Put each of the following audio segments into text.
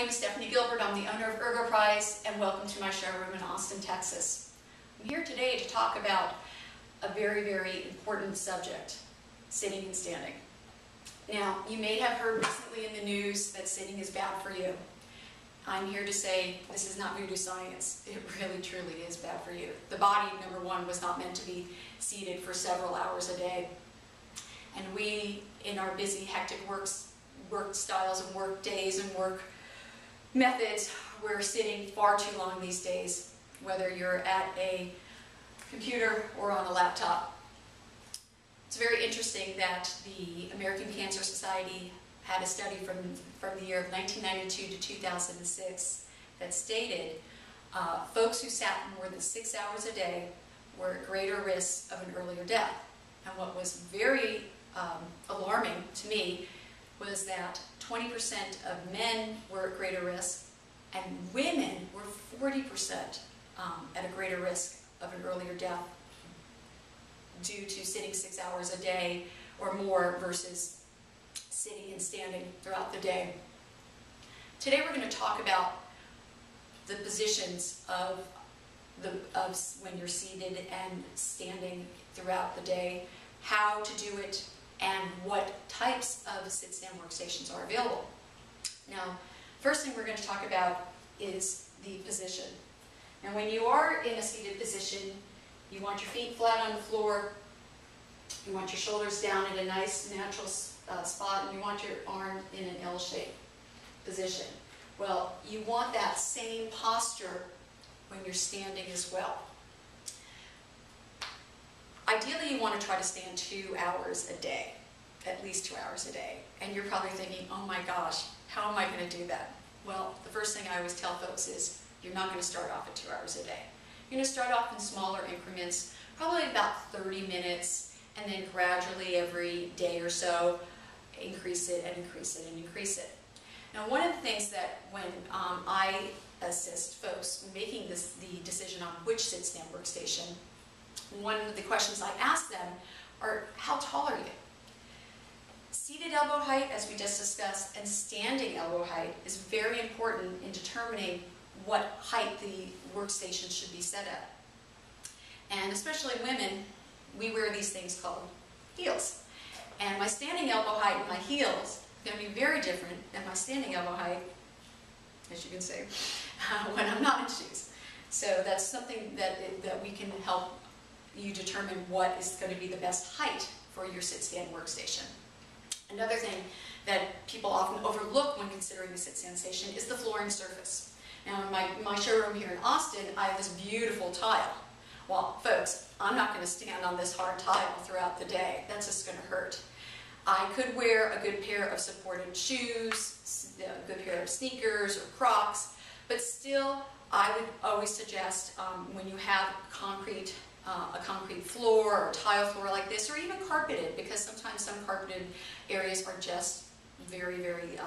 name is Stephanie Gilbert. I'm the owner of Ergonomics, and welcome to my showroom in Austin, Texas. I'm here today to talk about a very, very important subject, sitting and standing. Now, you may have heard recently in the news that sitting is bad for you. I'm here to say this is not voodoo science. It really, truly is bad for you. The body, number one, was not meant to be seated for several hours a day. And we, in our busy, hectic work styles and work days and work methods, we're sitting far too long these days, whether you're at a computer or on a laptop. It's very interesting that the American Cancer Society had a study from the year of 1992 to 2006 that stated folks who sat more than 6 hours a day were at greater risk of an earlier death. And what was very alarming to me was that 20% of men were at greater risk and women were 40% at a greater risk of an earlier death due to sitting 6 hours a day or more versus sitting and standing throughout the day. Today we're going to talk about the positions of when you're seated and standing throughout the day, how to do it, and what types of sit-stand workstations are available. Now, first thing we're going to talk about is the position. Now, when you are in a seated position, you want your feet flat on the floor, you want your shoulders down in a nice natural spot, and you want your arm in an L-shaped position. Well, you want that same posture when you're standing as well. Ideally, you want to try to stand 2 hours a day, at least 2 hours a day. And you're probably thinking, oh my gosh, how am I going to do that? Well, the first thing I always tell folks is you're not going to start off at 2 hours a day. You're going to start off in smaller increments, probably about 30 minutes, and then gradually every day or so, increase it and increase it and increase it. Now, one of the things that when I assist folks making the decision on which sit-stand workstation, one of the questions I ask them are, how tall are you? Seated elbow height, as we just discussed, and standing elbow height is very important in determining what height the workstation should be set at. And especially women, we wear these things called heels. And my standing elbow height and my heels are going to be very different than my standing elbow height, as you can see, when I'm not in shoes. So that's something that we can help you determine what is going to be the best height for your sit-stand workstation. Another thing that people often overlook when considering a sit-stand station is the flooring surface. Now, in my showroom here in Austin, I have this beautiful tile. Well, folks, I'm not going to stand on this hard tile throughout the day. That's just going to hurt. I could wear a good pair of supported shoes, a good pair of sneakers or Crocs, but still, I would always suggest when you have a concrete floor or tile floor like this, or even carpeted, because sometimes some carpeted areas are just very, very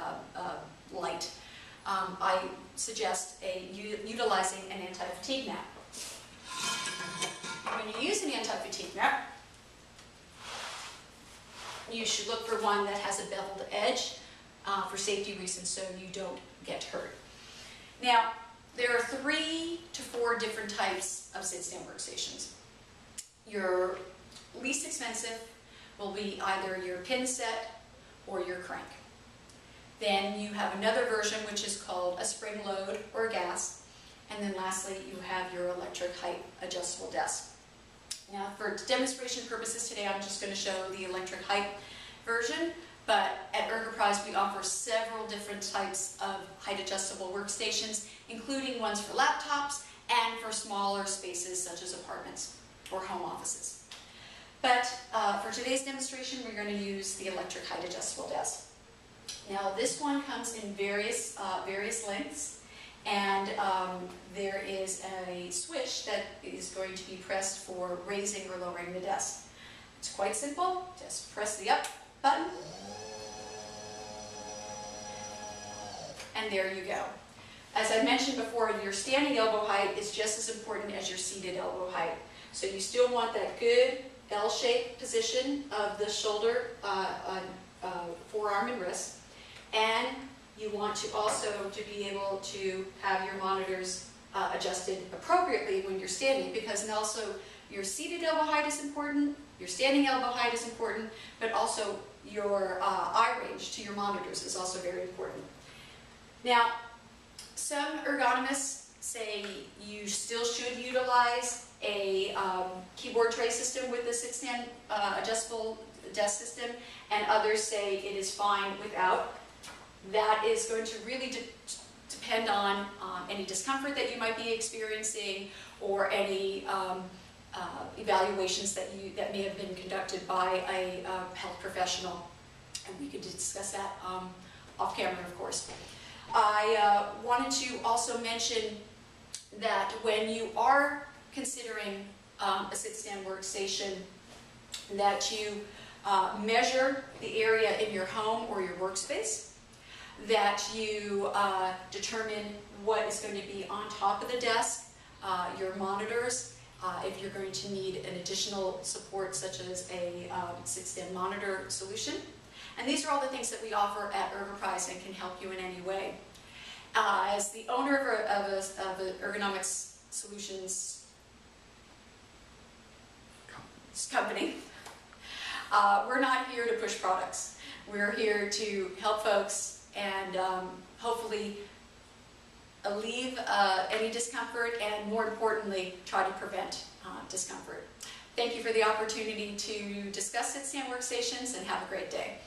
light. I suggest utilizing an anti-fatigue mat. When you use an anti-fatigue mat, you should look for one that has a beveled edge for safety reasons so you don't get hurt. Now, there are 3 to 4 different types of sit-stand workstations. Your least expensive will be either your pin set or your crank. Then you have another version which is called a spring load or gas. And then lastly, you have your electric height adjustable desk. Now, for demonstration purposes today, I'm just going to show the electric height version. But at Ergonomics, we offer several different types of height adjustable workstations, including ones for laptops and for smaller spaces such as apartments or home offices. But for today's demonstration, we're going to use the electric height adjustable desk. Now, this one comes in various lengths, and there is a switch that is going to be pressed for raising or lowering the desk. It's quite simple. Just press the up button, and there you go. As I mentioned before, your standing elbow height is just as important as your seated elbow height. So you still want that good L-shaped position of the shoulder, forearm, and wrist. And you want to also to be able to have your monitors adjusted appropriately when you're standing, because also your seated elbow height is important, your standing elbow height is important, but also your eye range to your monitors is also very important. Now, some ergonomists say you still should utilize a keyboard tray system with the sit-stand adjustable desk system, and others say it is fine without. That is going to really depend on any discomfort that you might be experiencing, or any evaluations that may have been conducted by a health professional, and we could discuss that off camera, of course. I wanted to also mention that when you are considering a sit-stand workstation, that you measure the area in your home or your workspace, that you determine what is going to be on top of the desk, your monitors, if you're going to need an additional support such as a sit-stand monitor solution. And these are all the things that we offer at Ergonomics and can help you in any way. As the owner of an Ergonomics Solutions company, we're not here to push products. We're here to help folks and hopefully alleviate any discomfort, and more importantly, try to prevent discomfort. Thank you for the opportunity to discuss sit-stand workstations, and have a great day.